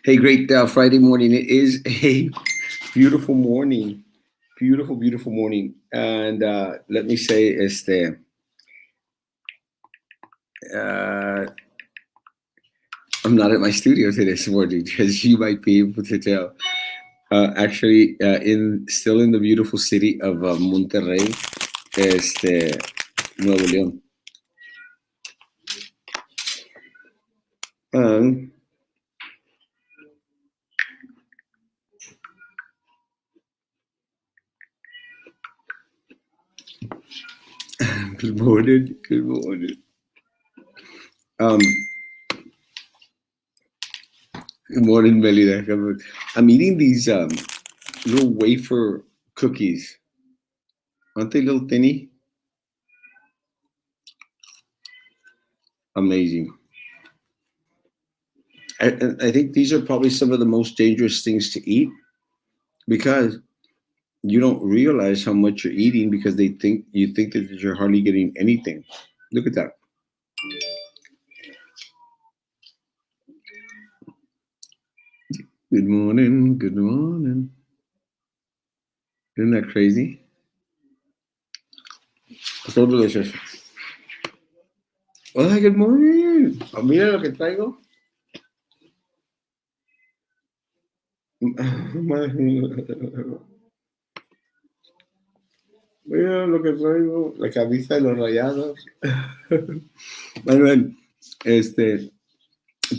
Hey, great Friday morning. It is a beautiful morning. Beautiful, beautiful morning. And let me say, uh, I'm not at my studio today this morning, as you might be able to tell. Actually, still in the beautiful city of Monterrey, Nuevo León. Um, Good morning. Good morning. Um, Good morning, Melida. I'm eating these little wafer cookies. Aren't they little thinny? Amazing. I think these are probably some of the most dangerous things to eat because you don't realize how much you're eating because you think that you're hardly getting anything. Look at that. Good morning. Good morning. Isn't that crazy? So delicious. Hola, good morning. Oh, mira lo que traigo. Mira lo que traigo. La camisa de los rayados. Manuel, te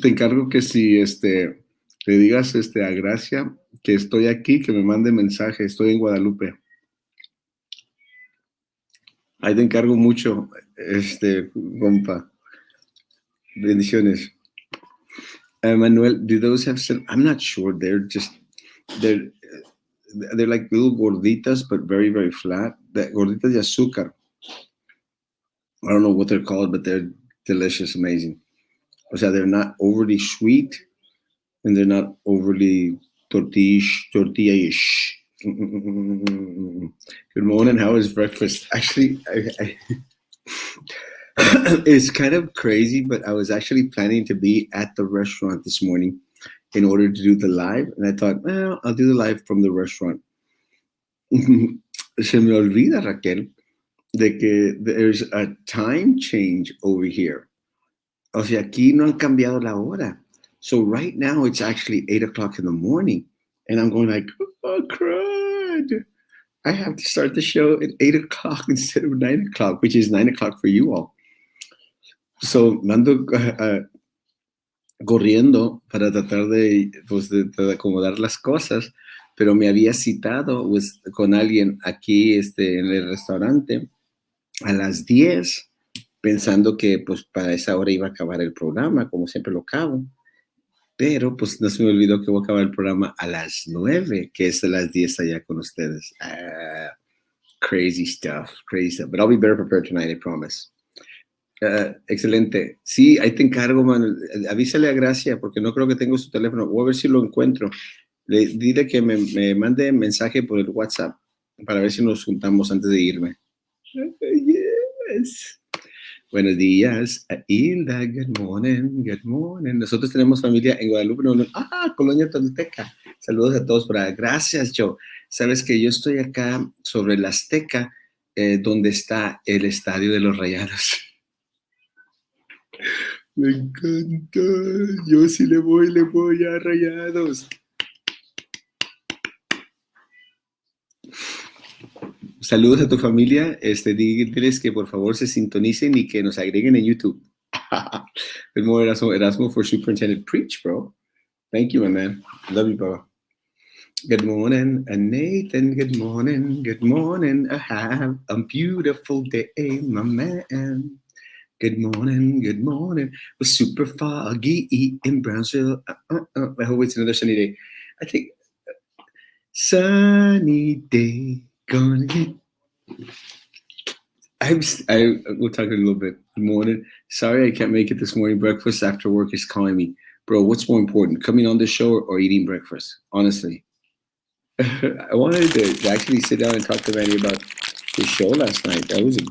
encargo que si le digas a Gracia que estoy aquí, que me mande mensaje, estoy en Guadalupe. Ahí te encargo mucho, compa. Bendiciones. Manuel, do those have some? I'm not sure. They're they're like little gorditas, but very, very flat. The gorditas de azúcar. I don't know what they're called, but they're delicious, amazing. O sea, they're not overly sweet and they're not overly tortilla-ish. Good morning. How is breakfast? Actually, it's kind of crazy, but I was actually planning to be at the restaurant this morning in order to do the live. And I thought, well, I'll do the live from the restaurant. Se me olvida, Raquel, de que there's a time change over here. O sea, aquí no han cambiado la hora. So right now it's actually 8 o'clock in the morning. And I'm going like, oh, crud. I have to start the show at 8 o'clock instead of 9 o'clock, which is 9 o'clock for you all. So mando corriendo para tratar de acomodar las cosas, pero me había citado con alguien aquí en el restaurante a las 10, pensando que pues para esa hora iba a acabar el programa, como siempre lo acabo. Pero pues no se me olvidó que voy a acabar el programa a las 9, que es a las 10 allá con ustedes. Crazy stuff. But I'll be better prepared tonight, I promise. Excelente. Sí, ahí te encargo, man. Avísale a Gracia, porque no creo que tengo su teléfono. Voy a ver si lo encuentro. Dile que me mande mensaje por el WhatsApp para ver si nos juntamos antes de irme. Yes. Buenos días, Hilda. Good morning. Good morning. Nosotros tenemos familia en Guadalupe, Colonia Tolteca. Saludos a todos por ahí. Gracias, Joe. Sabes que yo estoy acá sobre la Azteca, donde está el estadio de los Rayados. Me encanta. Yo sí le voy a Rayados. Saludos a tu familia. Diles que por favor se sintonicen y que nos agreguen en YouTube. Good morning, Erasmo for Superintendent. Preach, bro. Thank you, my man. Love you, bro. Good morning, Nathan. Good morning. Good morning. I have a beautiful day, my man. Good morning. Good morning. It was super foggy in Brownsville. I hope it's another sunny day. I think sunny day. Gonna get. We'll talk in a little bit. Good morning. Sorry I can't make it this morning. Breakfast after work is calling me. Bro, what's more important, coming on the show or eating breakfast? Honestly. I wanted to actually sit down and talk to Manny about his show last night. That was a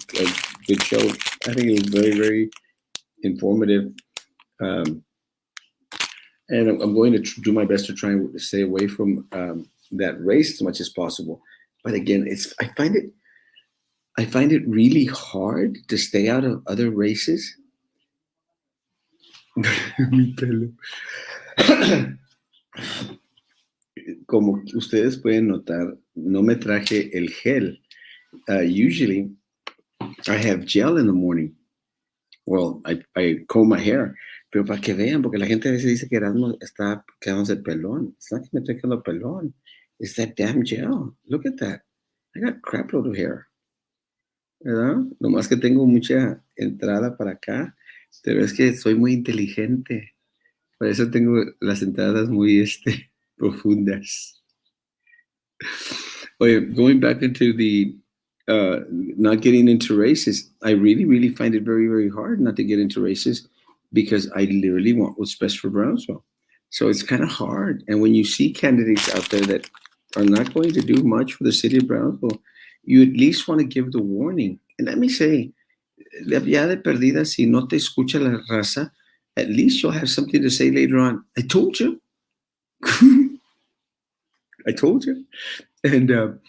good show. I think it was very, very informative. and I'm going to do my best to try and stay away from that race as much as possible. But again, I find it really hard to stay out of other races. Mi pelo. Como ustedes pueden notar, no me traje el gel. Usually, I have gel in the morning. Well, I comb my hair. Pero para que vean, porque la gente a veces dice que Erasmo está quedándose pelón. It's not que me estoy quedando pelón. It's that damn gel. Look at that. I got crap load of hair. ¿Verdad? Nomás que tengo mucha entrada para acá. Pero es que soy muy inteligente. Por eso tengo las entradas muy profundas. Oh, yeah, going back into the not getting into races, I really, really find it very, very hard not to get into races because I literally want what's best for Brownsville. So it's kind of hard. And when you see candidates out there that are not going to do much for the city of Brownsville, you at least want to give the warning. And let me say, ya de perdida, si no te escucha la raza, at least you'll have something to say later on. I told you. I told you. And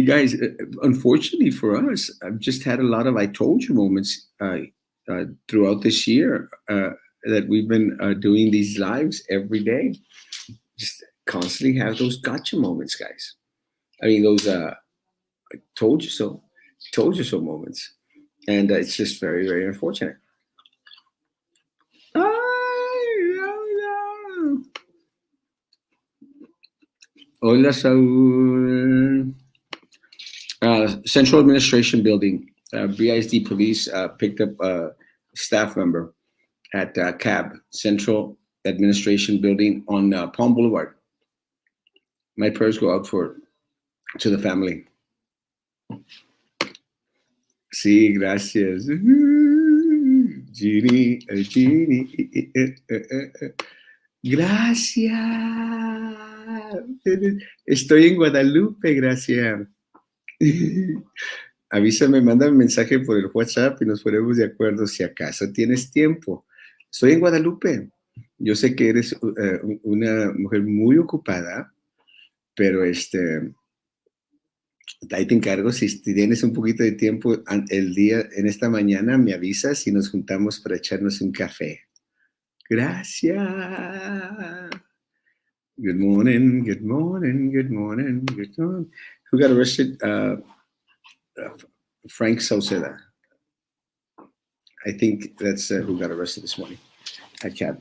guys, unfortunately for us, I've just had a lot of I told you moments throughout this year that we've been doing these lives every day. Just constantly have those gotcha moments, guys. I mean, those told you so moments. And it's just very, very unfortunate. Hola, Saúl. Central Administration Building, BISD Police picked up a staff member at CAB, Central Administration Building on Palm Boulevard. My prayers go out to the family. Sí, gracias. Genie, Gracias. Estoy en Guadalupe, gracias. Avísame, mándame un mensaje por el WhatsApp y nos ponemos de acuerdo si acaso tienes tiempo. Estoy en Guadalupe. Yo sé que eres una mujer muy ocupada, pero ahí te encargo, si tienes un poquito de tiempo el día, en esta mañana, me avisas y nos juntamos para echarnos un café. Gracias. Good morning, good morning, good morning, good morning. Who got arrested? Frank Sauceda. I think that's who got arrested this morning at CAB.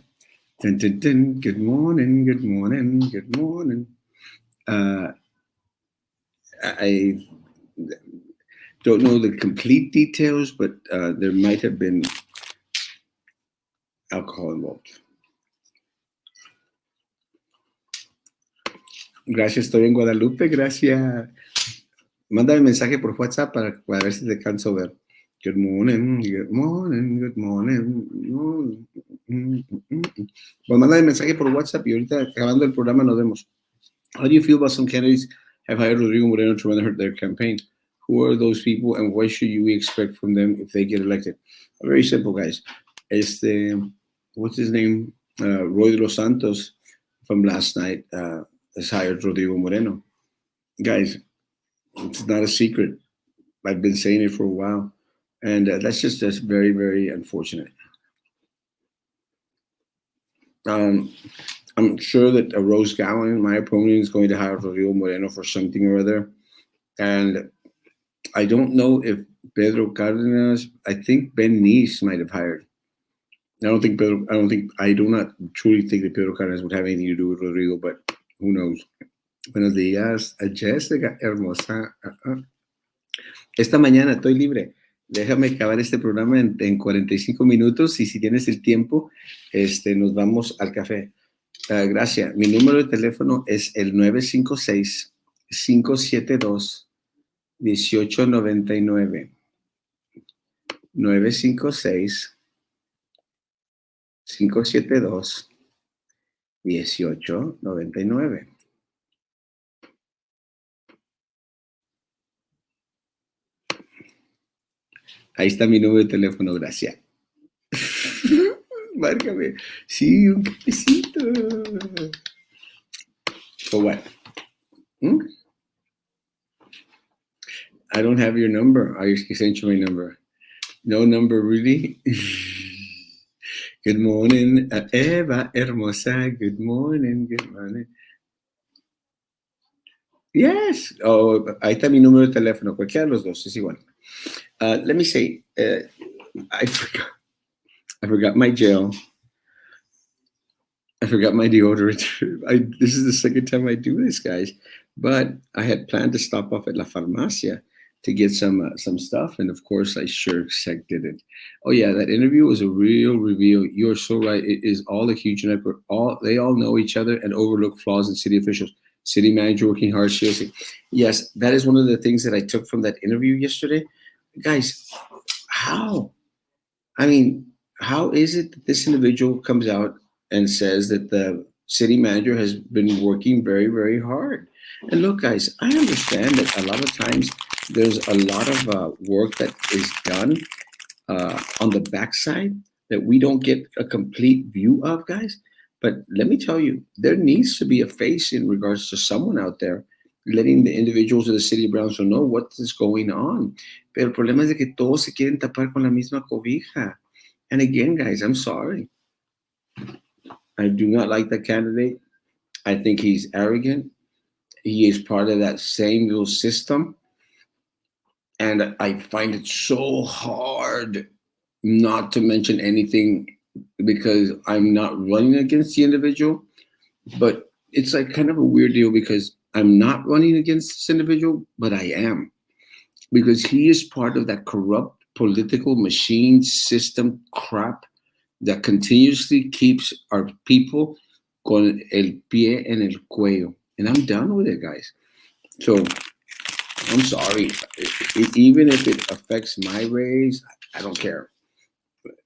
Dun, dun, dun. Good morning, good morning, good morning. I don't know the complete details, but there might have been alcohol involved. Gracias, estoy en Guadalupe, gracias. Mándame mensaje por WhatsApp para ver si te alcanzo a ver. Good morning, good morning, good morning. Bueno, mándame mensaje por WhatsApp y ahorita acabando el programa nos vemos. How do you feel about some candidates have hired Rodrigo Moreno to run their campaign? Who are those people and what should we expect from them if they get elected? Very simple, guys. What's his name? Roy de los Santos from last night has hired Rodrigo Moreno. Guys, it's not a secret. I've been saying it for a while. And that's very, very unfortunate. I'm sure that Rose Gowan, my opponent, is going to hire Rodrigo Moreno for something or other. And I don't know if Pedro Cardenas, I think Ben Nice might have hired. I do not truly think that Pedro Cardenas would have anything to do with Rodrigo, but who knows? Buenos días, Jessica, hermosa. Esta mañana estoy libre. Déjame acabar este programa en 45 minutos y si tienes el tiempo, nos vamos al café. Gracias. Mi número de teléfono es el 956-572-1899. 956-572-1899. Ahí está mi número de teléfono, gracias. Márcame. Sí, un cafecito. So what? Hmm? I don't have your number. I sent you my number. No number, really? Good morning, Eva Hermosa. Good morning. Good morning. Yes. Oh, ahí está mi número de teléfono. Cualquiera de los dos es igual. Let me say, I forgot. I forgot my gel. I forgot my deodorant. This is the second time I do this, guys. But I had planned to stop off at La Farmacia to get some stuff, and of course, I sure sec did it. Oh yeah, that interview was a real reveal. You're so right. It is all a huge network. All they all know each other and overlook flaws in city officials. City manager working hard. Seriously, yes, that is one of the things that I took from that interview yesterday, guys. How? I mean, how is it that this individual comes out and says that the city manager has been working very, very hard? And look, guys, I understand that a lot of times there's a lot of work that is done on the backside that we don't get a complete view of, guys. But let me tell you, there needs to be a face in regards to someone out there letting the individuals of the city of Brownsville know what is going on. Pero el problema es de que todos se quieren tapar con la misma cobija. And again, guys, I'm sorry. I do not like that candidate. I think he's arrogant. He is part of that same little system. And I find it so hard not to mention anything because I'm not running against the individual. But it's like kind of a weird deal because I'm not running against this individual, but I am. Because he is part of that corrupt political machine system crap that continuously keeps our people con el pie en el cuello. And I'm done with it, guys. So I'm sorry. Even if it affects my raise, I don't care.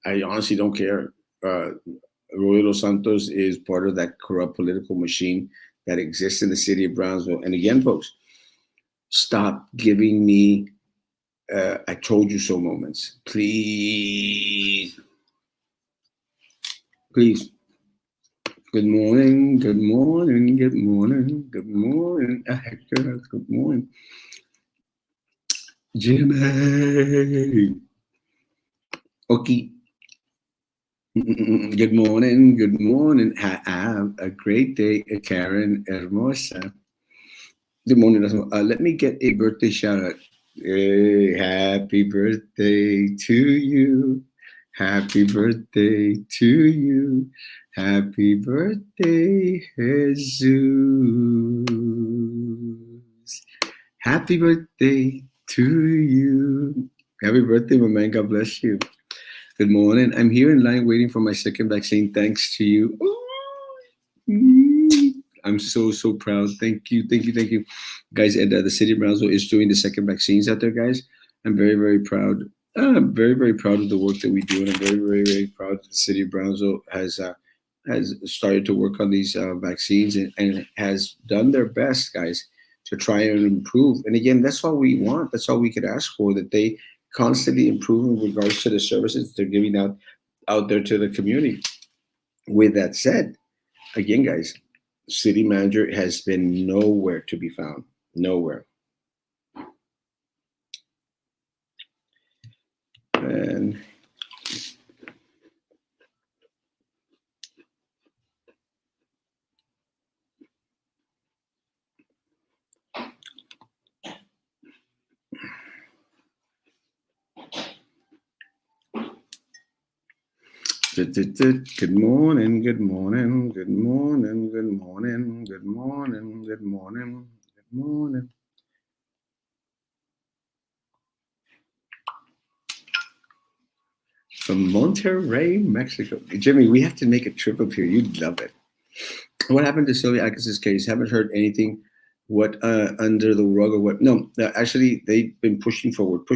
I honestly don't care. Roy Dos Santos is part of that corrupt political machine that exists in the city of Brownsville. And again, folks, stop giving me I told you so moments. Please. Please. Good morning, good morning, good morning, good morning, Hector. Good morning, Jimmy. Okay. Good morning, good morning. Have a great day, Karen Hermosa. Good morning. Let me get a birthday shout out. Hey, happy birthday to you. Happy birthday to you. Happy birthday, Jesus. Happy birthday to you. Happy birthday, my man. God bless you. Good morning. I'm here in line waiting for my second vaccine. Thanks to you. I'm so proud. Thank you, guys. And the city of Brownsville is doing the second vaccines out there, guys. I'm very proud. I'm very proud of the work that we do, and I'm very proud that the city of Brownsville has started to work on these vaccines and has done their best, guys, to try and improve. And again, that's all we want. That's all we could ask for. That they constantly improve in regards to the services they're giving out there to the community. With that said, again, guys, city manager has been nowhere to be found. Nowhere. And good morning, good morning, good morning, good morning, good morning, good morning, good morning. From Monterrey, Mexico. Jimmy, we have to make a trip up here. You'd love it. What happened to Sylvia Akis's case? Haven't heard anything. What under the rug or what? No, actually, they've been pushing forward,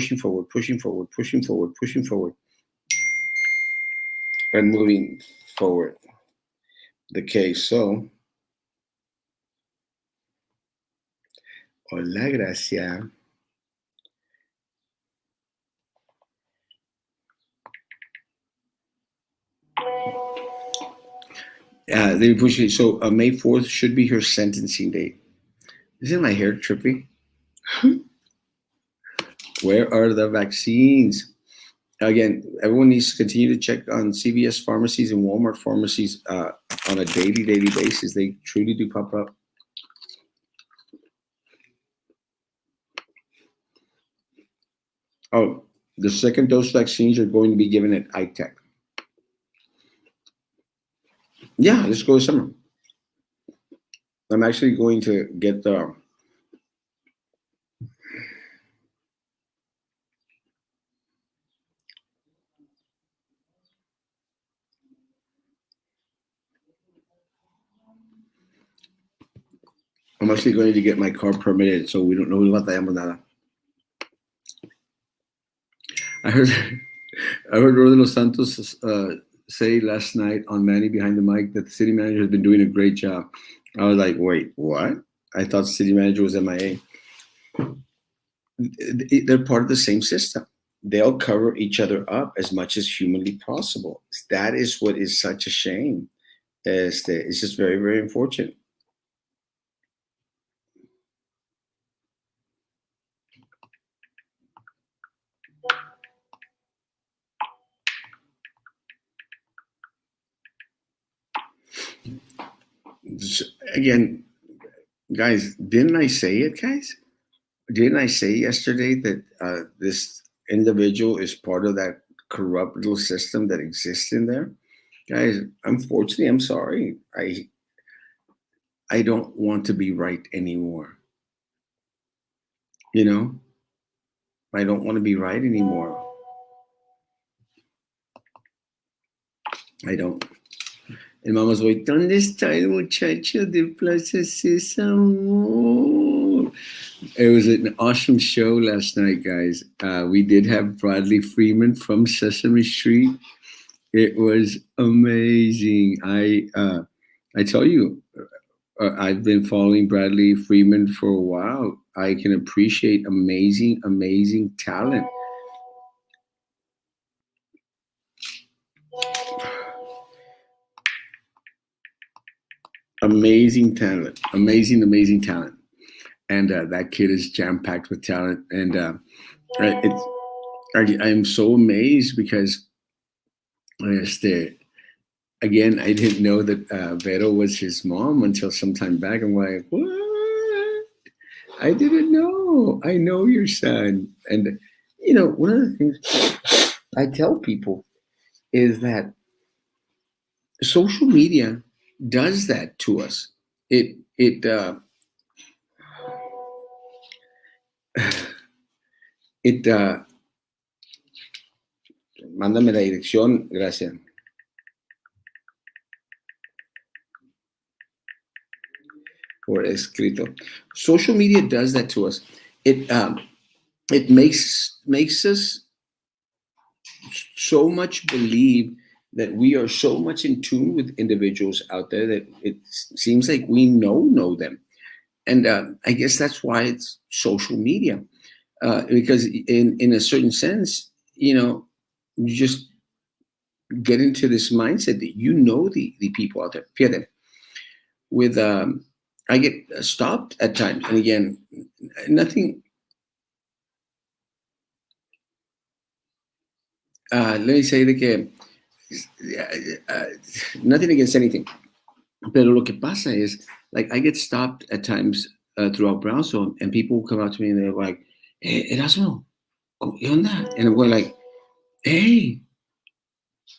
and moving forward the case. So, hola, gracia. They push it. So May 4th should be her sentencing date. Isn't my hair trippy? Where are the vaccines? Again, everyone needs to continue to check on CVS pharmacies and Walmart pharmacies on a daily basis. They truly do pop up. Oh, the second dose vaccines are going to be given at iTech. Yeah, let's go this summer. I'm actually going to get the. I'm actually going to get my car permitted, so we don't know what batallamos nada. I heard, I heard Rode Los Santos say last night on Manny Behind the Mic that the city manager has been doing a great job. I was like, wait, what? I thought the city manager was MIA. They're part of the same system. They'll cover each other up as much as humanly possible. That is what is such a shame. It's just very unfortunate. Again, guys, didn't I say it, guys? Didn't I say yesterday that this individual is part of that corrupt little system that exists in there? Guys, unfortunately, I'm sorry. I don't want to be right anymore. You know, I don't want to be right anymore. I don't. And Mama's like, ¿dónde está el muchacho de Plaza Sésamo? It was an awesome show last night, guys. We did have Bradley Freeman from Sesame Street. It was amazing. I tell you, I've been following Bradley Freeman for a while. I can appreciate amazing talent. Amazing talent. And that kid is jam packed with talent. And it's I am so amazed because este, again, I didn't know that Vero was his mom until some time back. I'm like, what? I didn't know. I know your son. And, one of the things I tell people is that social media does that to us. It mándame la dirección, gracias. Por escrito. Social media does that to us. It makes us so much believe that we are so much in tune with individuals out there that it seems like we know them. And I guess that's why it's social media, because in a certain sense, you just get into this mindset that the people out there. Fíjate, with I get stopped at times, and again, nothing. Let me say that que nothing against anything, pero lo que pasa is like I get stopped at times throughout Brownsville, and people come up to me and they're like, "Hey, Erasmo, ¿qué onda?" And I'm going like, "Hey,"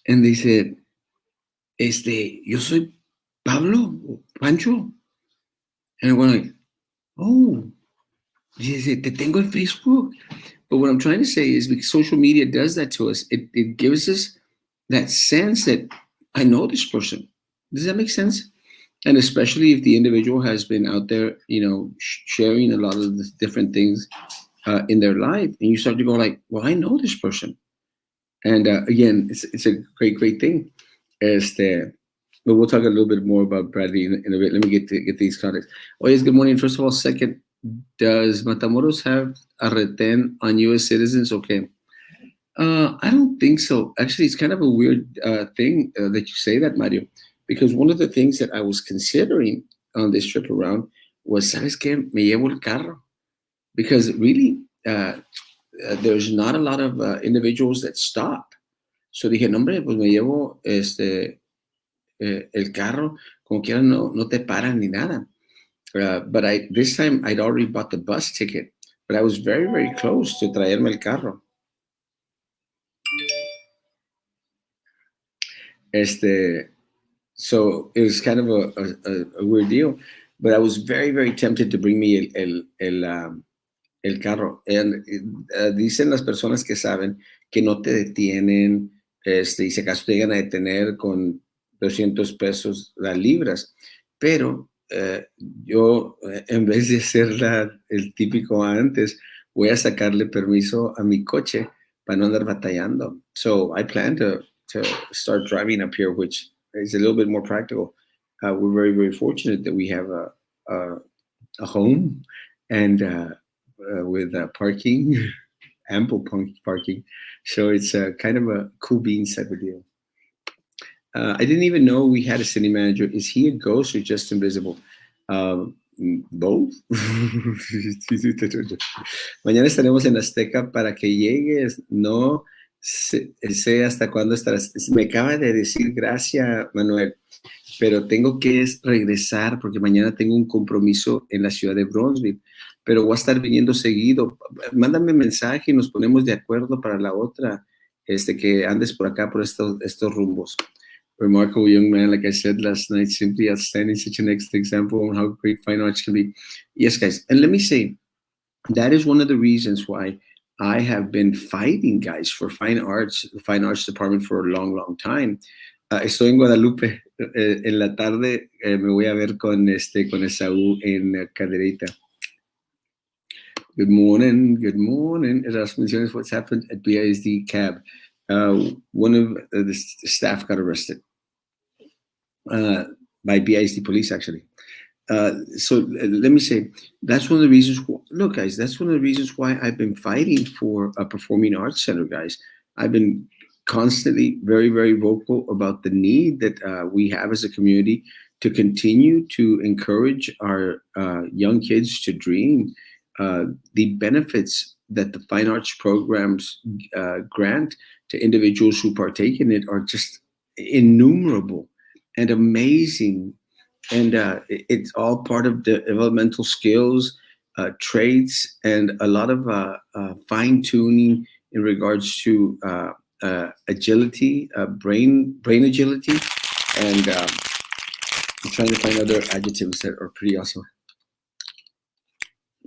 and they said, yo soy Pablo, Pancho, and I'm going like, "Oh," dice, "Te tengo en Facebook." But what I'm trying to say is because social media does that to us, it gives us that sense that I know this person. Does that make sense? And especially if the individual has been out there, sharing a lot of the different things in their life, and you start to go like, well, I know this person. And again, it's a great thing. But we'll talk a little bit more about Bradley in a bit. Let me get these contacts. Oh, yes, good morning. First of all, second, does Matamoros have a retén on U.S. citizens? Okay. I don't think so. Actually, it's kind of a weird thing that you say that, Mario, because one of the things that I was considering on this trip around was, ¿sabes qué? Me llevo el carro. Because really, there's not a lot of individuals that stop. So dije, no, hombre, pues me llevo el carro, como quiera no te paran ni nada. But this time I'd already bought the bus ticket, but I was very, very close to traerme el carro. Este, so it was kind of a weird deal, but I was very, very tempted to bring me el carro. Dicen las personas que saben que no te detienen, y si acaso te llegan a detener con 200 pesos las libras, pero yo, en vez de hacer el típico antes, voy a sacarle permiso a mi coche para no andar batallando. So I plan to start driving up here, which is a little bit more practical. We're very, very fortunate that we have a home and with parking, ample parking. So it's kind of a cool beans type of deal. I didn't even know we had a city manager. Is he a ghost or just invisible? Both. Mañana estaremos en Azteca para que llegues. No sé hasta cuándo estarás. Me acaba de decir gracias, Manuel, pero tengo que regresar porque mañana tengo un compromiso en la ciudad de Bronzeville, pero voy a estar viniendo seguido. Mándame mensaje y nos ponemos de acuerdo para la otra, que andes por acá, por estos rumbos. Remarkable young man, like I said last night, simply outstanding, such an excellent example on how great fine arts can be. Yes, guys, and let me say, that is one of the reasons why I have been fighting, guys, for the fine arts department for a long, long time. Estoy en Guadalupe. En la tarde me voy a ver con Esaú en Cadereyta. Good morning. Erasmo mentions what's happened at BISD cab. One of the staff got arrested by BISD police, actually. So let me say, that's one of the reasons. Look, guys, that's one of the reasons why I've been fighting for a performing arts center, guys. I've been constantly very, very vocal about the need that we have as a community to continue to encourage our young kids to dream. The benefits that the fine arts programs grant to individuals who partake in it are just innumerable and amazing. And it's all part of the developmental skills, traits, and a lot of fine tuning in regards to agility, brain agility, and I'm trying to find other adjectives that are pretty awesome.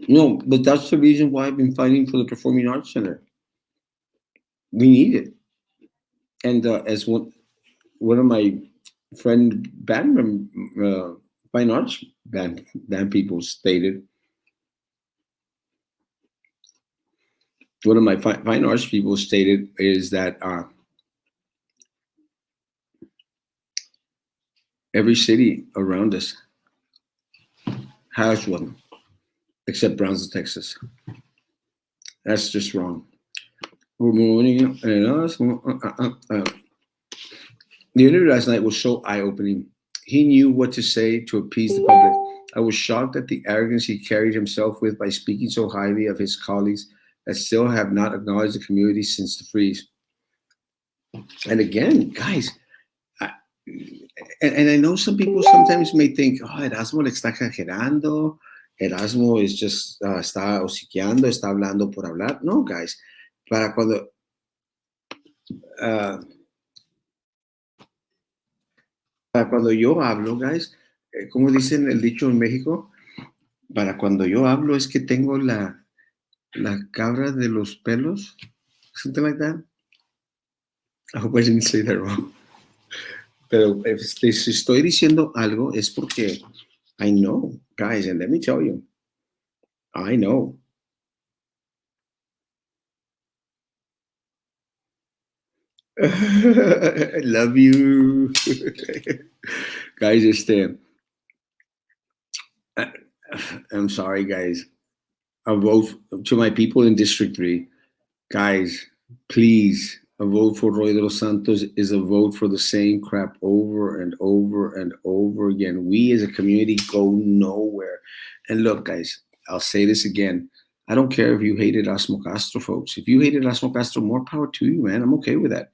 No, but that's the reason why I've been fighting for the Performing Arts Center. We need it, and as one of my friend fine arts band people stated, one of my fine arts people stated is that every city around us has one, except Brownsville, Texas. That's just wrong. Good morning. The interview last night was so eye-opening. He knew what to say to appease the public. I was shocked at the arrogance he carried himself with by speaking so highly of his colleagues that still have not acknowledged the community since the freeze. And again, guys, and I know some people sometimes may think, oh, Erasmo le está exagerando. Erasmo is just está hociqueando, está hablando por hablar. No, guys, para cuando yo hablo, guys, como dicen el dicho en México, para cuando yo hablo es que tengo la cabra de los pelos, something like that. I hope I didn't say that wrong. Pero si estoy diciendo algo es porque I know, guys, and let me tell you, I know. I love you. Guys, I'm sorry, guys. I vote to my people in District 3. Guys, please, A vote for Roy de los Santos is a vote for the same crap over and over and over again. We as a community go nowhere. And look, guys, I'll say this again. I don't care if you hated Erasmo Castro, folks. If you hated Erasmo Castro, more power to you, man. I'm okay with that.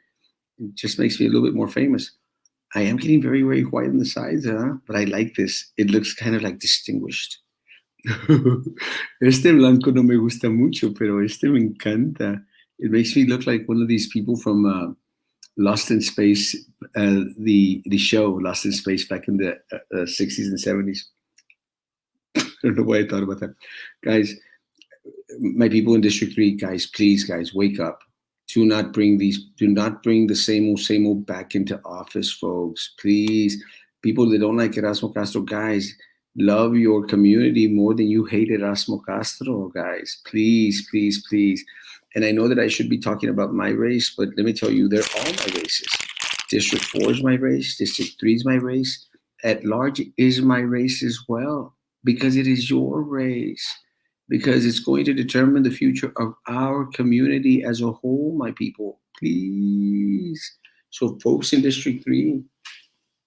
It just makes me a little bit more famous. I am getting very, very white on the sides, but I like this. It looks kind of like distinguished. Este blanco no me gusta mucho, pero este me encanta. It makes me look like one of these people from Lost in Space, the show Lost in Space back in the 60s and 70s. I don't know why I thought about that. Guys, my people in District 3, guys, please, guys, wake up. Do not bring the same old back into office, folks. Please. People that don't like Erasmo Castro, guys, love your community more than you hate Erasmo Castro, guys. Please, please, please. And I know that I should be talking about my race, but let me tell you, they're all my races. District 4 is my race. District 3 is my race. At large is my race as well, because it is your race, because it's going to determine the future of our community as a whole, my people. Please. So folks in District 3,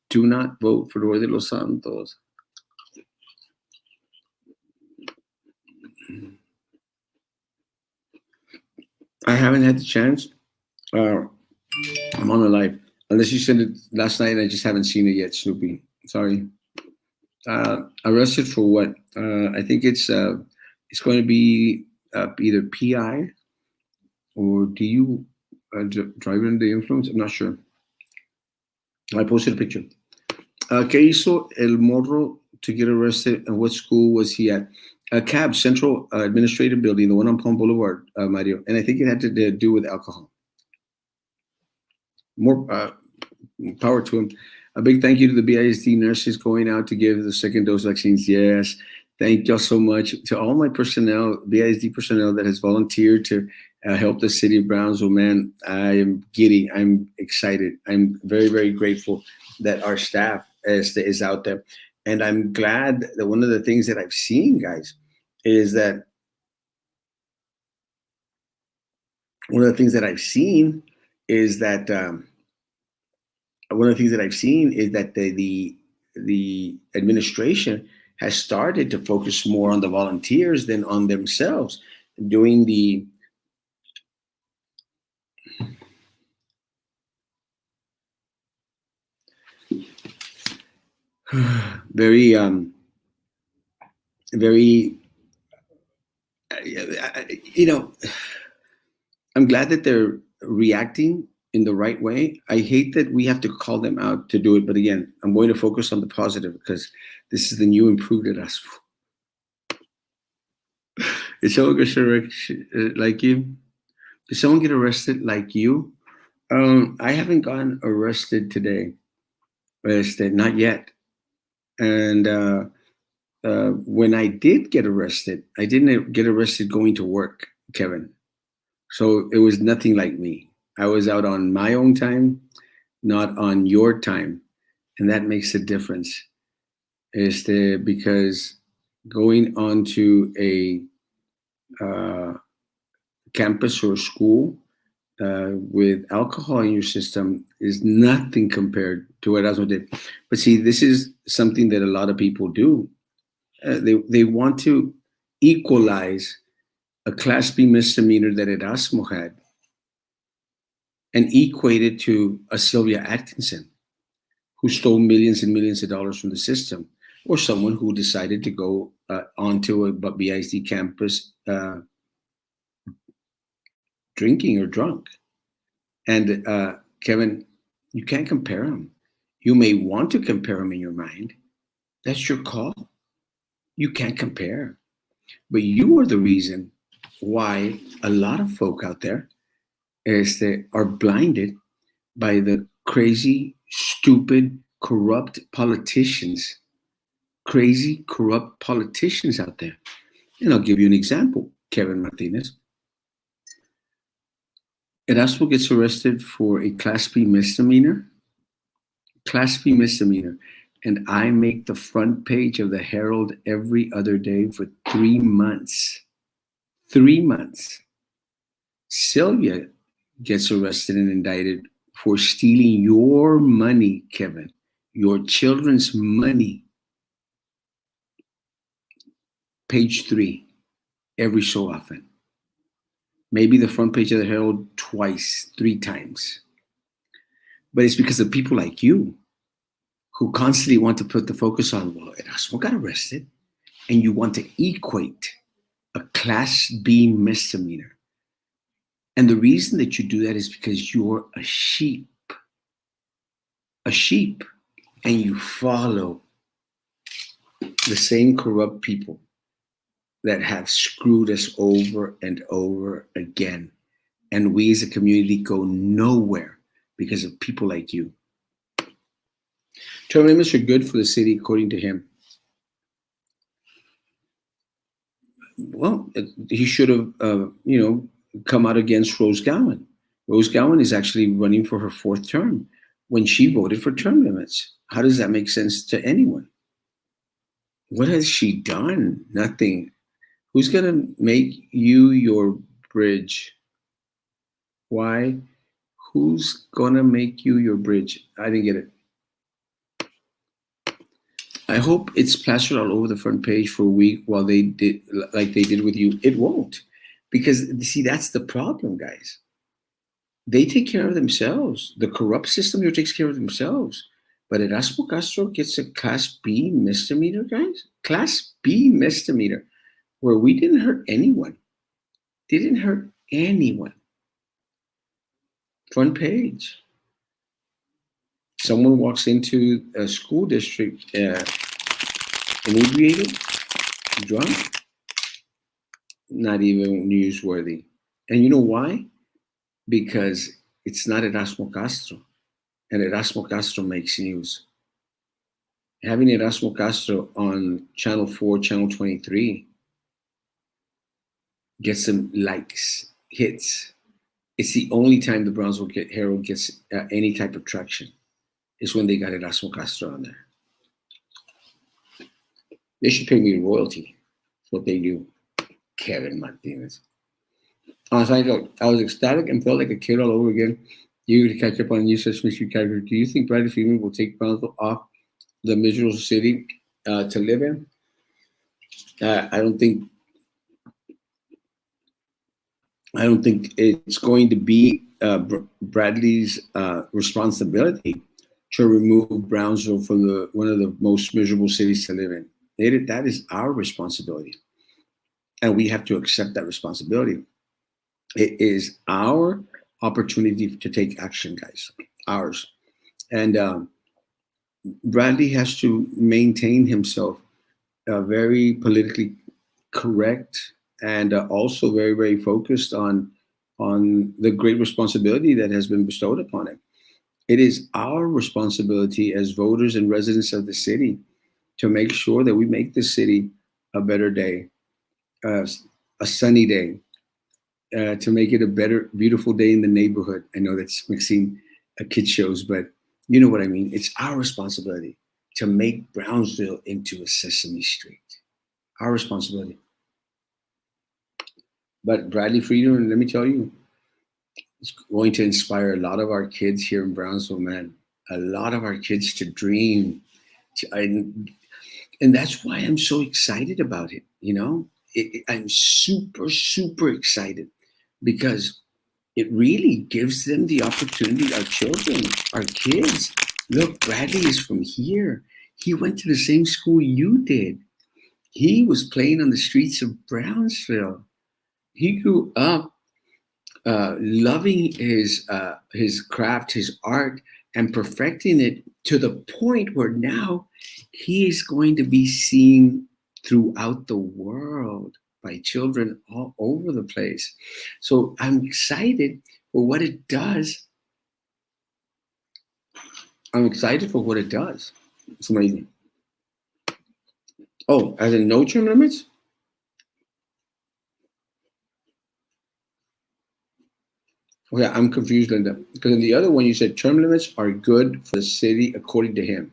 do not vote for Roy de los Santos. I haven't had the chance. I'm on a live. Unless you sent it last night, I just haven't seen it yet, Snoopy. Sorry. Arrested for what? I think it's going to be either PI or DU, driving under the influence. I'm not sure. I posted a picture. ¿Qué hizo el morro to get arrested, and what school was he at? CAB, Central Administrative Building, the one on Palm Boulevard, Mario. And I think it had to do with alcohol. More power to him. A big thank you to the BISD nurses going out to give the second dose vaccines. Yes, thank y'all so much. To all my personnel, BISD personnel that has volunteered to help the city of Brownsville, man, I'm excited. I'm very, very grateful that our staff is out there. And I'm glad that one of the things that I've seen, guys, is that one of the things that I've seen is that the administration has started to focus more on the volunteers than on themselves, doing the very I'm glad that they're reacting in the right way. I hate that we have to call them out to do it, but again, I'm going to focus on the positive because this is the new improved Erasmo. Did someone get arrested like you? Did someone get arrested like you? I haven't gotten arrested today. Not yet. And when I did get arrested, I didn't get arrested going to work, Kevin. So it was nothing like me. I was out on my own time, not on your time. And that makes a difference. Because going onto a campus or school with alcohol in your system is nothing compared to what Erasmo did. But see, this is something that a lot of people do. They want to equalize a Class B misdemeanor that Erasmo had and equate it to a Sylvia Atkinson who stole millions and millions of dollars from the system, or someone who decided to go onto a BISD campus drinking or drunk. And Kevin, you can't compare them. You may want to compare them in your mind. That's your call. You can't compare. But you are the reason why a lot of folk out there are blinded by the crazy, stupid, corrupt politicians. Crazy, corrupt politicians out there. And I'll give you an example, Kevin Martinez. Erasmo gets arrested for a Class B misdemeanor. Class B misdemeanor. And I make the front page of the Herald every other day for 3 months. 3 months. Sylvia gets arrested and indicted for stealing your money, Kevin, your children's money. Page 3, every so often. Maybe the front page of the Herald twice, 3 times. But it's because of people like you who constantly want to put the focus on, well, Erasmo got arrested, and you want to equate a Class B misdemeanor. And the reason that you do that is because you're a sheep, and you follow the same corrupt people that have screwed us over and over again. And we as a community go nowhere because of people like you. Term limits are good for the city, according to him. Well, he should have, come out against Rose Gowan. Rose Gowan is actually running for her 4th term when she voted for term limits. How does that make sense to anyone? What has she done? Nothing. Who's going to make you your bridge? Why? Who's going to make you your bridge? I didn't get it. I hope it's plastered all over the front page for a week while they did like they did with you. It won't. Because, see, that's the problem, guys. They take care of themselves. The corrupt system here takes care of themselves. But Erasmo Castro gets a Class B misdemeanor, guys. Class B misdemeanor, where we didn't hurt anyone. Didn't hurt anyone. Front page. Someone walks into a school district inebriated, drunk, not even newsworthy. And you know why? Because it's not Erasmo Castro. And Erasmo Castro makes news. Having Erasmo Castro on Channel 4, Channel 23 gets some likes, hits. It's the only time the Brownsville Herald gets any type of traction is when they got Erasmo Castro on there. They should pay me royalty. That's what they do. Kevin Martinez. I was ecstatic and felt like a kid all over again. You to catch up on new such mystery character. Do you think Bradley Freeman will take Brownsville off the miserable city to live in? I don't think it's going to be Bradley's responsibility to remove Brownsville from one of the most miserable cities to live in. That is our responsibility, and we have to accept that responsibility. It is our opportunity to take action, guys. Ours, and Bradley has to maintain himself very politically correct and also very, very focused on the great responsibility that has been bestowed upon him. It is our responsibility as voters and residents of the city to make sure that we make the city a better day, a sunny day, to make it a better, beautiful day in the neighborhood. I know that's mixing kid shows, but you know what I mean. It's our responsibility to make Brownsville into a Sesame Street. Our responsibility. But Bradley Freeman, let me tell you, it's going to inspire a lot of our kids here in Brownsville, man. A lot of our kids to dream. And that's why I'm so excited about it. I'm super, super excited because it really gives them the opportunity, our children, our kids. Look, Bradley is from here. He went to the same school you did. He was playing on the streets of Brownsville. He grew up loving his craft, his art, and perfecting it to the point where now he is going to be seen throughout the world by children all over the place. So I'm excited for what it does. It's amazing. Oh, as in no term limits? Okay, I'm confused, Linda. Because in the other one, you said term limits are good for the city according to him.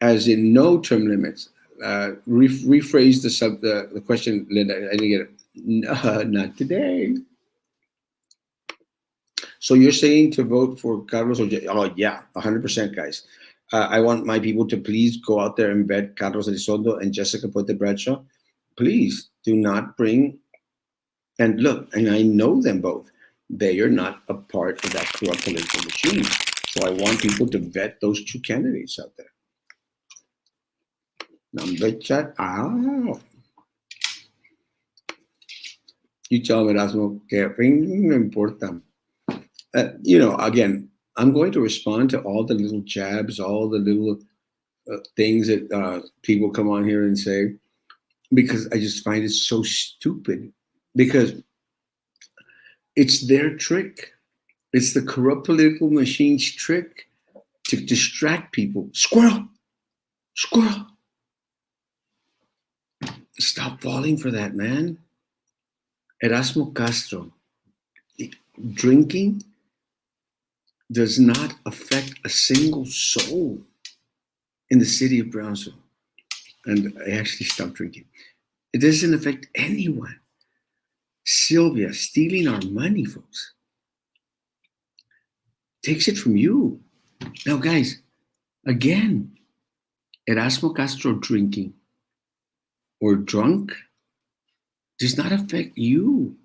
As in no term limits. Rephrase the question, Linda. I didn't get it. No, not today. So you're saying to vote for Carlos? Oh yeah, 100%, guys. I want my people to please go out there and vet Carlos Elizondo and Jessica Puente Bradshaw. Please do not bring. And look, and I know them both. They are not a part of that corrupt political machine. So I want people to vet those two candidates out there. Number chat. You tell me, Erasmo, que no importa. Again, I'm going to respond to all the little jabs, all the little things that people come on here and say, because I just find it so stupid. Because it's their trick. It's the corrupt political machine's trick to distract people. Squirrel, squirrel. Stop falling for that, man. Erasmo Castro, drinking does not affect a single soul in the city of Brownsville. And I actually stopped drinking. It doesn't affect anyone. Sylvia stealing our money, folks, takes it from you. Now, guys, again, Erasmo Castro drinking or drunk does not affect you,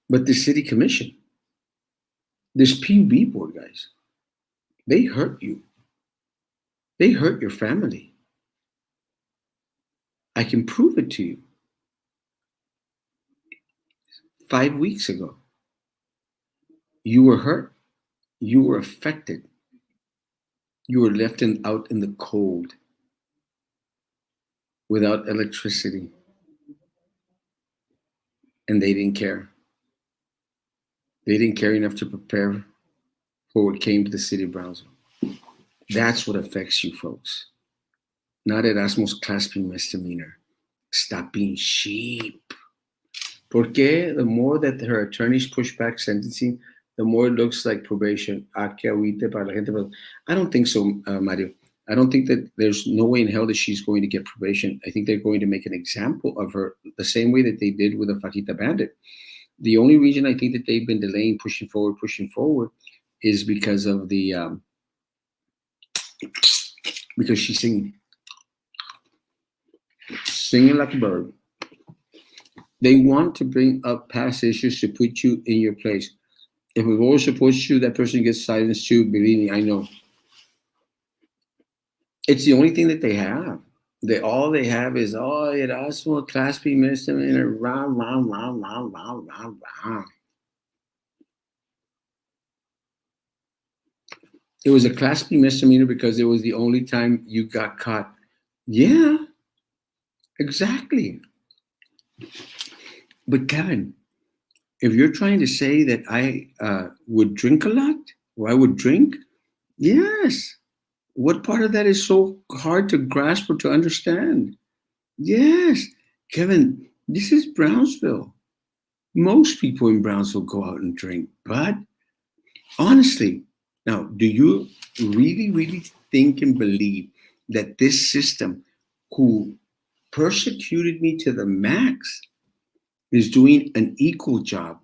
but the city commission. This PUB board, guys, they hurt you. They hurt your family. I can prove it to you. 5 weeks ago, you were hurt. You were affected. You were left out in the cold without electricity. And they didn't care. They didn't care enough to prepare for what came to the city of Brownsville. That's what affects you, folks. Not Erasmo's clasping misdemeanor. Stop being sheep. Porque the more that her attorneys push back sentencing, the more it looks like probation. I don't think so, Mario. I don't think that there's no way in hell that she's going to get probation. I think they're going to make an example of her the same way that they did with the Fajita Bandit. The only reason I think that they've been delaying, pushing forward, is because of the because she's singing like a bird. They want to bring up past issues to put you in your place. If we all support you, that person gets silenced too. Believe me, I know. It's the only thing that they have. All they have is Erasmo, Class B misdemeanor, rah, rah, rah, rah, rah, rah, rah. It was a Class B misdemeanor because it was the only time you got caught. Yeah, exactly. But Kevin, if you're trying to say that I would drink a lot, or I would drink, yes. What part of that is so hard to grasp or to understand? Yes, Kevin, this is Brownsville. Most people in Brownsville go out and drink, but honestly, now, do you really, really think and believe that this system, who persecuted me to the max, is doing an equal job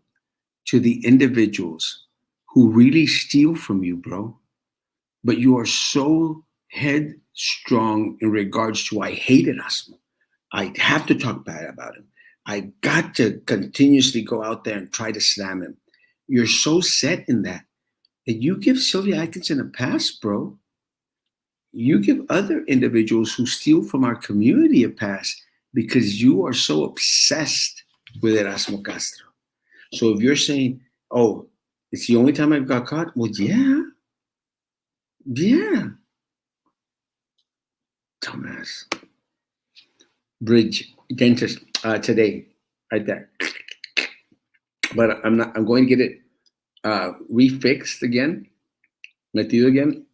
to the individuals who really steal from you, bro? But you are so headstrong in regards to I hate Erasmo. I have to talk bad about him. I got to continuously go out there and try to slam him. You're so set in that you give Sylvia Atkinson a pass, bro. You give other individuals who steal from our community a pass because you are so obsessed with Erasmo Castro. So if you're saying, oh, it's the only time I've got caught, well, yeah. Yeah. Dumbass. Bridge dentist today, right there. But I'm going to get it refixed again, metido again,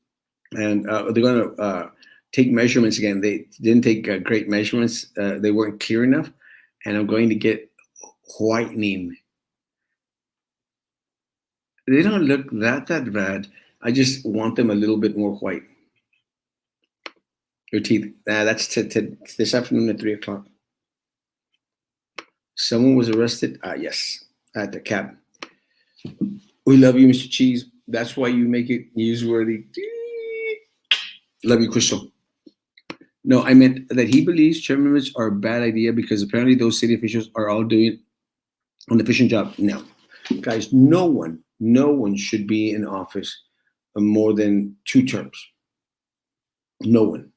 and they're going to take measurements again. They didn't take great measurements. They weren't clear enough, and I'm going to get whitening. They don't look that bad. I just want them a little bit more white. Your teeth. That's this afternoon at 3:00. Someone was arrested. Ah, yes, at the cap. We love you, Mr. Cheese. That's why you make it newsworthy. Love you, Crystal. No, I meant that he believes term limits are a bad idea because apparently those city officials are all doing an efficient job. No, guys, no one should be in office more than 2 terms. No one.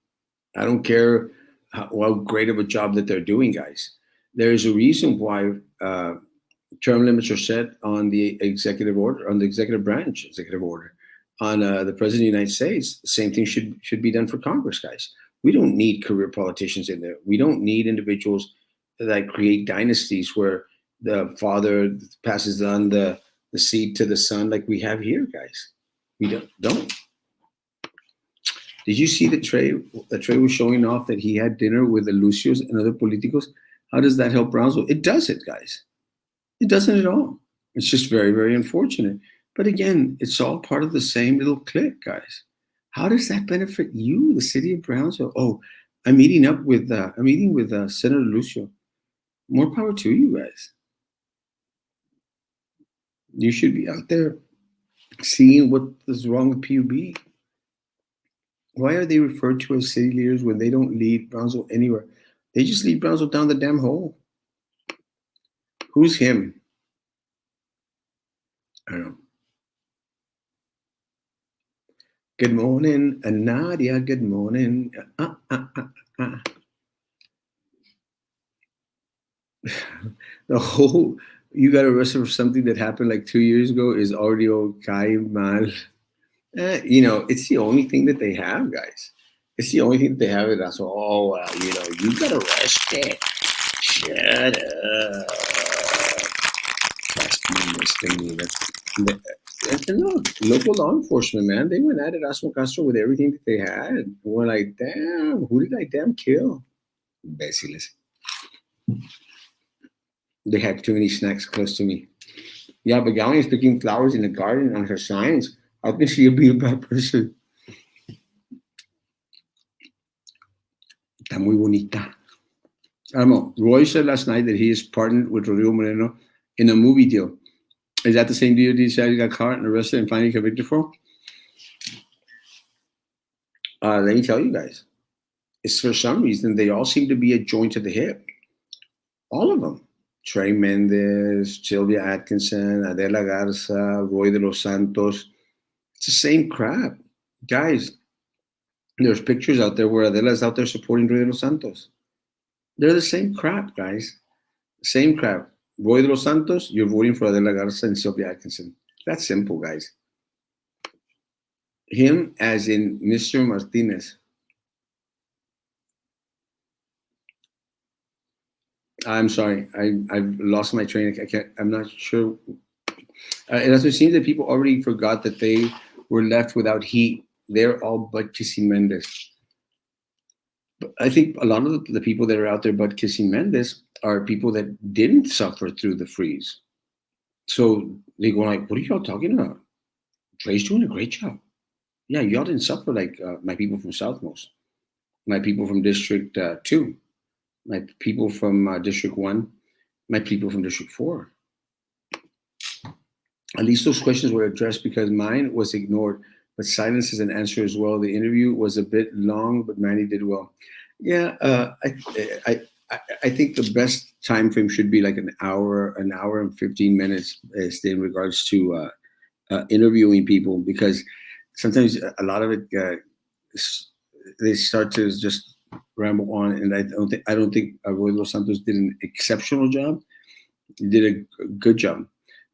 I don't care how great of a job that they're doing, guys. There is a reason why term limits are set on the executive order, on the executive branch executive order, on the president of the United States. The same thing should be done for Congress, guys. We don't need career politicians in there. We don't need individuals that create dynasties where the father passes on the seed to the son, like we have here, guys. We don't. Did you see the Trey? The Trey was showing off that he had dinner with the Lucios and other politicos. How does that help Brownsville? It doesn't, guys. It doesn't at all. It's just very, very unfortunate. But again, it's all part of the same little clique, guys. How does that benefit you, the city of Brownsville? Oh, I'm meeting with Senator Lucio. More power to you guys. You should be out there seeing what is wrong with PUB. Why are they referred to as city leaders when they don't lead Brownsville anywhere? They just lead Brownsville down the damn hole. Who's him? I don't know. Good morning, Nadia. Good morning. The whole you got arrested for something that happened like 2 years ago is audio kai mal. It's the only thing that they have, guys. It's the only thing that they have. That's all. You got arrested. Shut up. That's me. And look, local law enforcement, man, they went at Erasmo Castro with everything that they had. We're like, damn, who did I damn kill? Imbéciles. They had too many snacks close to me. Yeah, but Gallion is picking flowers in the garden on her signs. How can she be a bad person? Está muy bonita. I don't know. Roy said last night that he is partnered with Rodrigo Moreno in a movie deal. Is that the same deal he said he got caught and arrested and finally convicted for? Let me tell you guys. It's for some reason they all seem to be a joint to the hip. All of them. Trey Mendez, Sylvia Atkinson, Adela Garza, Roy de los Santos. It's the same crap. Guys, there's pictures out there where Adela's out there supporting Roy de los Santos. They're the same crap, guys. Same crap. Roy de los Santos, you're voting for Adela Garza and Sylvia Atkinson. That's simple, guys. Him as in Mr. Martinez. I'm sorry. I've lost my train. I'm not sure. And as it seems that people already forgot that they were left without heat. They're all butt kissing Mendes. But I think a lot of the people that are out there butt kissing Mendes are people that didn't suffer through the freeze. So they go like, what are y'all talking about? Trey's doing a great job. Yeah, y'all didn't suffer like my people from Southmost, my people from District 2, my people from District 1, my people from District 4. At least those questions were addressed because mine was ignored, but silence is an answer as well. The interview was a bit long, but Manny did well. Yeah, I think the best time frame should be like an hour and 15 minutes in regards to interviewing people, because sometimes a lot of it they start to just ramble on, and I don't think Roy Los Santos did an exceptional job. He did a good job,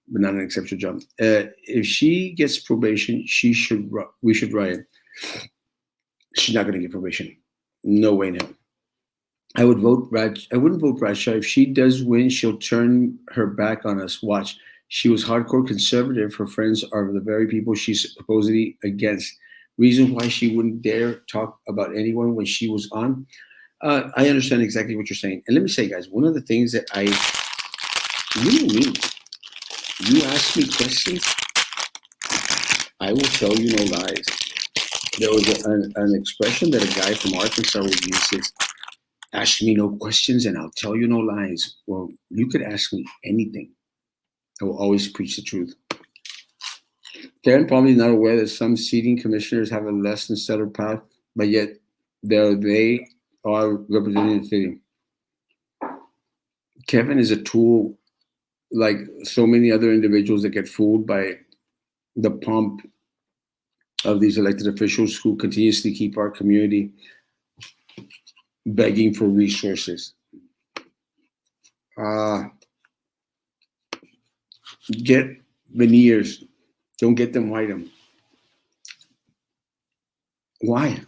but not an exceptional job. If she gets probation, we should riot. She's not going to get probation. No way, no. I wouldn't vote Bradshaw. If she does win, she'll turn her back on us. Watch. She was hardcore conservative. Her friends are the very people she's supposedly against. Reason why she wouldn't dare talk about anyone when she was on. I understand exactly what you're saying. And let me say, guys, one of the things that you know me, you ask me questions, I will tell you no lies. There was an expression that a guy from Arkansas would use. Ask me no questions and I'll tell you no lies. Well, you could ask me anything. I will always preach the truth. Karen probably not aware that some seating commissioners have a less than stellar path, but yet they are representing the city. Kevin is a tool like so many other individuals that get fooled by the pomp of these elected officials who continuously keep our community begging for resources. Uh, get veneers. Don't get them white. Why?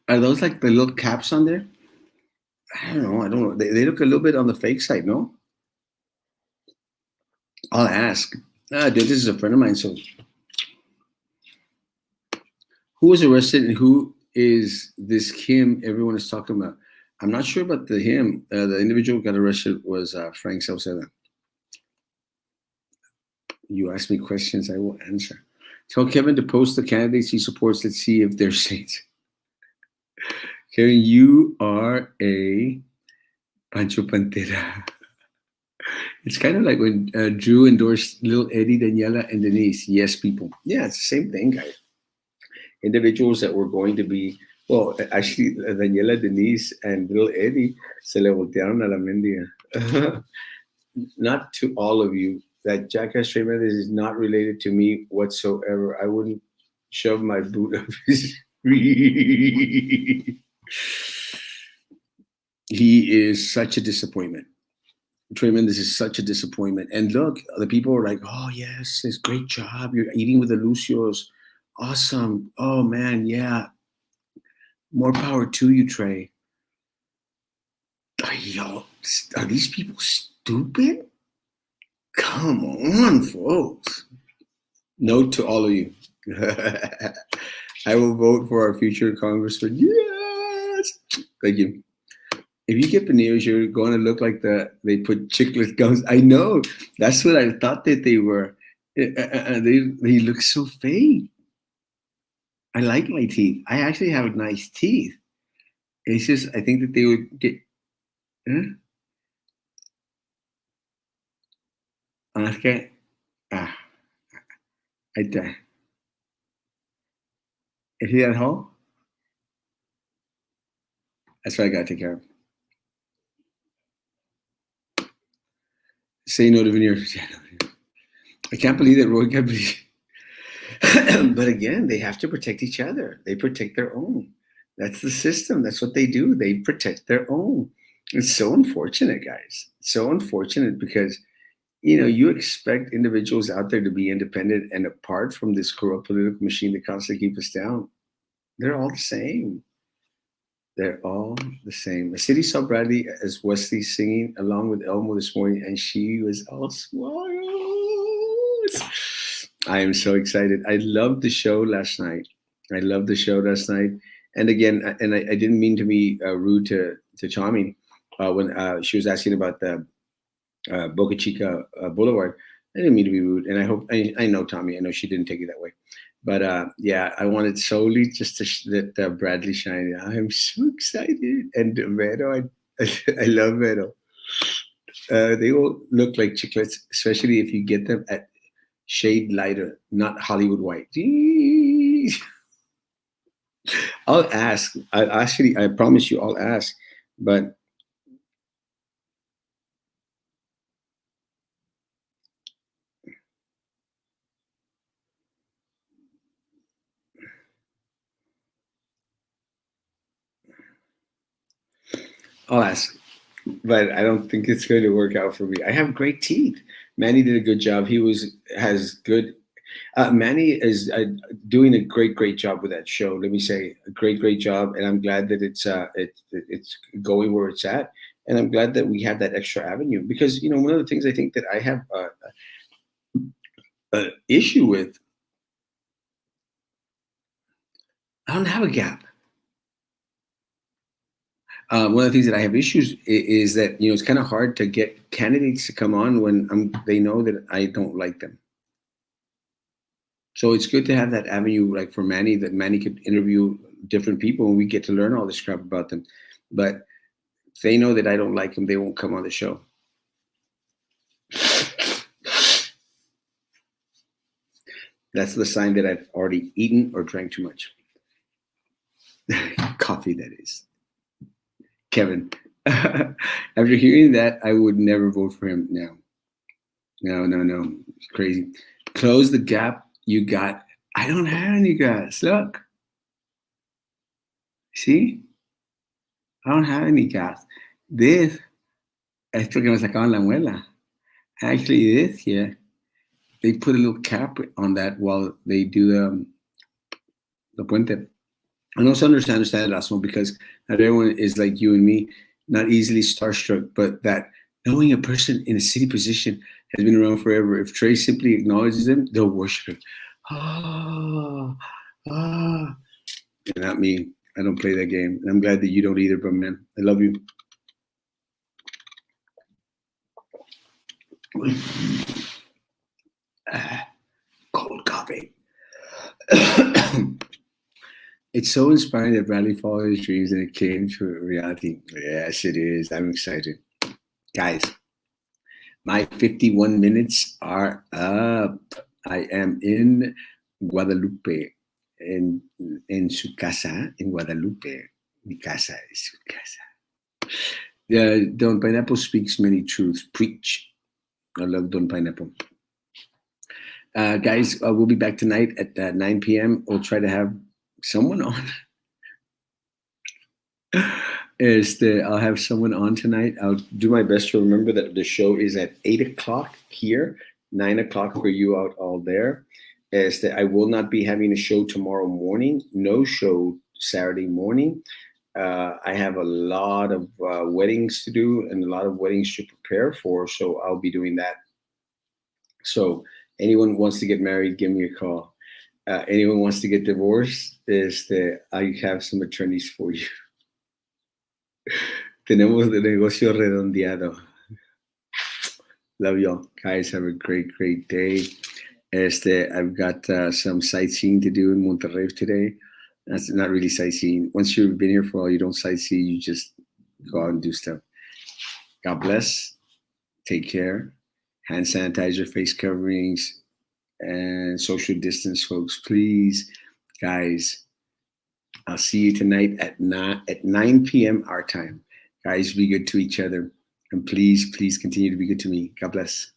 Are those like the little caps on there? I don't know. I don't know. They look a little bit on the fake side, no? I'll ask. This is a friend of mine. So, who was arrested and who is this Kim everyone is talking about? I'm not sure about the him. The individual who got arrested was Frank Salceda. You ask me questions, I will answer. Tell Kevin to post the candidates he supports. Let's see if they're saints. Kevin, you are a Pancho Pantera. It's kind of like when Drew endorsed little Eddie, Daniela, and Denise. Yes, people. Yeah, it's the same thing, guys. Individuals that were going to be, well, actually, Daniela, Denise, and little Eddie se le voltearon a la mendiga. Not to all of you. That Jackass Trey Mathers is not related to me whatsoever. I wouldn't shove my boot up his He is such a disappointment. Trayman, this is such a disappointment. And look, the people are like, oh, yes, it's great job. You're eating with the Lucios. Awesome. Oh, man, yeah. More power to you, Trey. Are these people stupid? Come on, folks. Note to all of you. I will vote for our future congressman. Yes. Thank you. If you get veneers, you're going to look like they put chiclet gums. I know. That's what I thought that they were. They look so fake. I like my teeth. I actually have nice teeth. It's just, I think that they would get. Okay. Ah, I die. Is he at home? That's what I got to take care of. Say no to veneers. I can't believe that Roy can't believe. But again, they have to protect each other. They protect their own. That's the system. That's what they do. They protect their own. It's so unfortunate, guys. So unfortunate because, you expect individuals out there to be independent and apart from this corrupt political machine that constantly keeps us down. They're all the same. They're all the same. The city saw Bradley as Wesley singing along with Elmo this morning, and she was all smiles. I am so excited. I loved the show last night. And again, I didn't mean to be rude to Tommy when she was asking about the Boca Chica Boulevard. I didn't mean to be rude, and I know Tommy. I know she didn't take it that way, but yeah, I wanted solely just to let Bradley shine. I'm so excited, and Vero, I love Vero. They all look like chiclets, especially if you get them at shade lighter, not Hollywood white. I'll ask. I promise you, I'll ask. But I'll ask. But I don't think it's going to work out for me. I have great teeth. Manny did a good job. Has good. Manny is doing a great job with that show. Let me say, a great job, and I'm glad that it's going where it's at, and I'm glad that we have that extra avenue because one of the things I think that I have an issue with, I don't have a gap. One of the things that I have issues is that it's kind of hard to get candidates to come on when they know that I don't like them. So it's good to have that avenue, like for Manny, that Manny could interview different people and we get to learn all this crap about them. But if they know that I don't like them, they won't come on the show. That's the sign that I've already eaten or drank too much. Coffee, that is. Kevin. After hearing that, I would never vote for him now. No. It's crazy. Close the gap you got. I don't have any gas. Look. See? I don't have any gas. This, esto que me sacaban la muela. Actually, this here, they put a little cap on that while they do the puente. And also understand Erasmo, because not everyone is like you and me, not easily starstruck, but that knowing a person in a city position has been around forever. If Trey simply acknowledges them, they'll worship him. Ah, ah. And not me. I don't play that game. And I'm glad that you don't either, but man, I love you. Cold coffee. It's so inspiring that Bradley followed his dreams and it came to reality. Yes, it is. I'm excited. Guys, my 51 minutes are up. I am in Guadalupe, en su casa, in Guadalupe. Mi casa is su casa. Don Pineapple speaks many truths. Preach. I love Don Pineapple. Guys, we'll be back tonight at 9 p.m. We'll try to have someone on. I'll have someone on tonight. I'll do my best to remember that the show is at 8 o'clock here, 9 o'clock for you out all there. I will not be having a show tomorrow morning. No show Saturday morning. I have a lot of weddings to do and a lot of weddings to prepare for, so I'll be doing that. So anyone wants to get married, give me a call. Anyone wants to get divorced, I have some attorneys for you. Tenemos el negocio redondeado. Love y'all. Guys, have a great, great day. I've got some sightseeing to do in Monterrey today. That's not really sightseeing. Once you've been here for a while, you don't sightsee, you just go out and do stuff. God bless. Take care. Hand sanitizer, face coverings, and social distance, folks. Please, guys, I'll see you tonight at 9 p.m. our time. Guys, be good to each other. And please, please continue to be good to me. God bless.